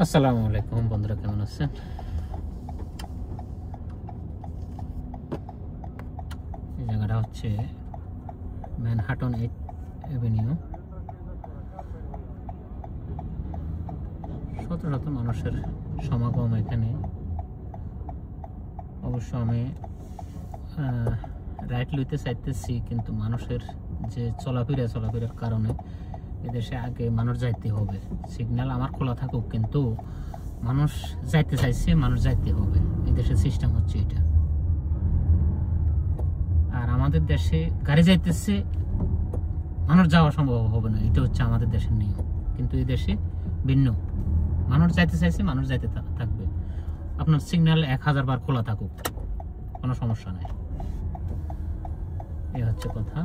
আসসালামু আলাইকুম বন্ধুরা, কেমন আছেন? এই জায়গাটা হচ্ছে ম্যানহাটন 8 অ্যাভিনিউ। শত শত মানুষের সমাগম এখানে। অবশ্য আমি রাইট লইতে চাইতেছি, কিন্তু মানুষের যে চলাফেরার কারণে এদেশে আগে মানুষ যাইতে হবে। সিগন্যাল আমার খোলা থাকুক, কিন্তু মানুষ যাইতে চাইছে, মানুষ যাইতে হবে। এই দেশের সিস্টেম হচ্ছে এটা। আর আমাদের দেশে গাড়ি যাইতেছে, মানুষ যাওয়া সম্ভব হবে না। এটা হচ্ছে আমাদের দেশের নিয়ম, কিন্তু এই দেশে ভিন্ন। মানুষ যাইতে চাইছে, মানুষ যাইতে থাকবে। আপনার সিগন্যাল 1000 বার খোলা থাকুক, কোনো সমস্যা নাই। এই হচ্ছে কথা।